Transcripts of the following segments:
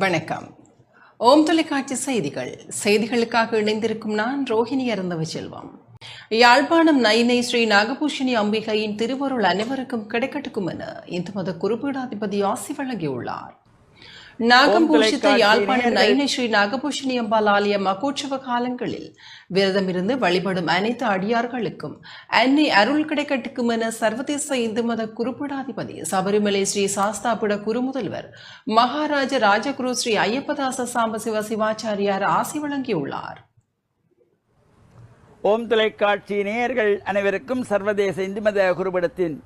வணக்கம். ஓம் தொலைக்காட்சி செய்திகளுக்காக இணைந்திருக்கும் நான் ரோஹிணி அருந்தவச்செல்வம். யாழ்ப்பாணம் நைனை ஸ்ரீ நாகபூஷணி அம்பிகையின் திருவருள் அனைவருக்கும் கிடைக்கட்டும் என இந்து மத குருபீடாதிபதி ஆசி வழங்கியுள்ளார். நாகம் பூஷித்த யாழ்ப்பாணம் நைனை ஸ்ரீ நாகபூஷணி அம்பாள் ஆலய மகோற்சவ காலங்களில் விரதமிருந்து வழிபடும் அனைத்து அடியார்களுக்கும் அன்னை அருள் கிடைக்கட்டும் என சர்வதேச இந்து மத குருபீடாதிபதி சபரிமலை ஸ்ரீ சாஸ்தாபுட குருமுதல்வர் மகாராஜ ராஜகுரு ஸ்ரீ ஐயப்பதாச சாம்பசிவ சிவாச்சாரியார் ஆசி வழங்கியுள்ளார். ஓம் தொலைக்காட்சி நேயர்கள் அனைவருக்கும் சர்வதேச இந்து மத குருபீடத்தின்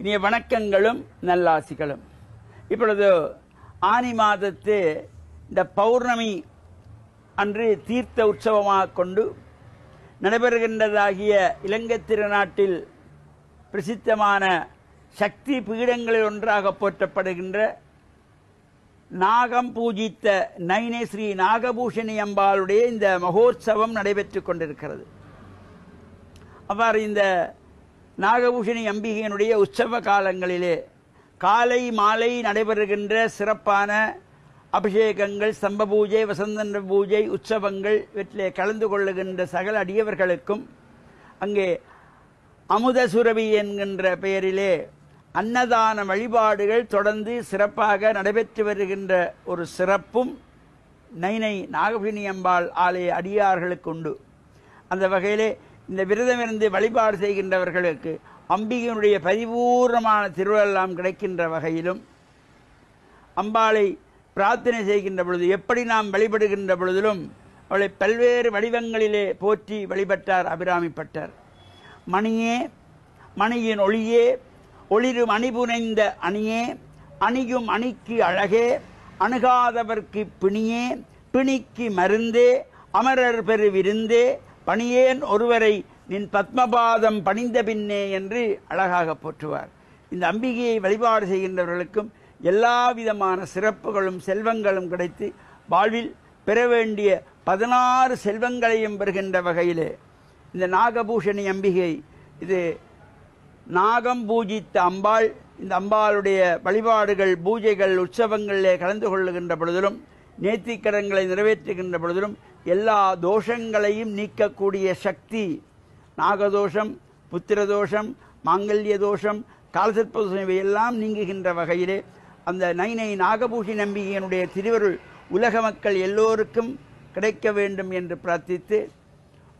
இனிய வணக்கங்களும் நல்லாசிகளும். இப்பொழுது ஆனி மாதத்து இந்த பௌர்ணமி அன்று தீர்த்த உற்சவமாக கொண்டு நடைபெறுகின்றதாகிய இலங்கை திருநாட்டில் பிரசித்தமான சக்தி பீடங்களில் ஒன்றாக போற்றப்படுகின்ற நாகம் பூஜித்த நைனை ஸ்ரீ நாகபூஷணி அம்பாளுடைய இந்த மகோற்சவம் நடைபெற்று கொண்டிருக்கிறது. அவ்வாறு இந்த நாகபூஷணி அம்பிகையினுடைய உற்சவ காலங்களிலே காலை மாலை நடைபெறுகின்ற சிறப்பான அபிஷேகங்கள், ஸ்தம்ப பூஜை, வசந்த பூஜை, உற்சவங்கள் இவற்றிலே கலந்து கொள்ளுகின்ற சகல அடியவர்களுக்கும் அங்கே அமுத சுரபி என்கின்ற பெயரிலே அன்னதான வழிபாடுகள் தொடர்ந்து சிறப்பாக நடைபெற்று வருகின்ற ஒரு சிறப்பும் நைனை நாகபூஷணி அம்பாள் ஆலய அடியார்களுக்கு உண்டு. அந்த வகையிலே இந்த விரதமிருந்து வழிபாடு செய்கின்றவர்களுக்கு அம்பிகையினுடைய பரிபூர்ணமான திருவெல்லாம் கிடைக்கின்ற வகையிலும், அம்பாளை பிரார்த்தனை செய்கின்ற பொழுது எப்படி நாம் வழிபடுகின்ற பொழுதிலும் அவளை பல்வேறு வடிவங்களிலே போற்றி வழிபட்டார் அபிராமிப்பட்டார். மணியே, மணியின் ஒளியே, ஒளிரு மணிபுனைந்த அணியே, அணியும் அணிக்கு அழகே, அணுகாதவர்க்கு பிணியே, பிணிக்கு மருந்தே, அமரர் பெரு விருந்தே, பணியேன் ஒருவரை நின் பத்மபாதம் பணிந்த பின்னே என்று அழகாக போற்றுவார். இந்த அம்பிகையை வழிபாடு செய்கின்றவர்களுக்கும் எல்லா விதமான சிறப்புகளும் செல்வங்களும் கிடைத்து வாழ்வில் பெற வேண்டிய 16 செல்வங்களையும் பெறுகின்ற வகையிலே இந்த நாகபூஷணி அம்பிகை, இது நாகம் பூஜித்த அம்பாள். இந்த அம்பாளுடைய வழிபாடுகள், பூஜைகள், உற்சவங்களிலே கலந்து கொள்ளுகின்ற பொழுதிலும், நேர்த்திக்கடன்களை நிறைவேற்றுகின்ற பொழுதிலும் எல்லா தோஷங்களையும் நீக்கக்கூடிய சக்தி, நாகதோஷம், புத்திரதோஷம், மாங்கல்ய தோஷம், காலசர்ப்ப தோஷம் இவையெல்லாம் நீங்குகின்ற வகையிலே அந்த நைனை நாகபூஷணி அம்பிகையினுடைய திருவருள் உலக மக்கள் எல்லோருக்கும் கிடைக்க வேண்டும் என்று பிரார்த்தித்து,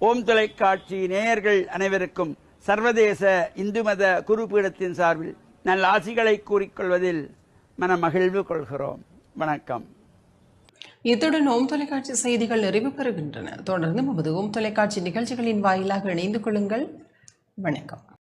ஓம் தொலைக்காட்சி நேயர்கள் அனைவருக்கும் சர்வதேச இந்து மத குருபீடத்தின் சார்பில் நல்ல ஆசிகளை கூறிக்கொள்வதில் மன மகிழ்வு கொள்கிறோம். வணக்கம். இத்துடன் ஓம் தொலைக்காட்சி செய்திகள் நிறைவு பெறுகின்றன. தொடர்ந்து நமது ஓம் தொலைக்காட்சி நிகழ்ச்சிகளின் வாயிலாக இணைந்து கொள்ளுங்கள். வணக்கம்.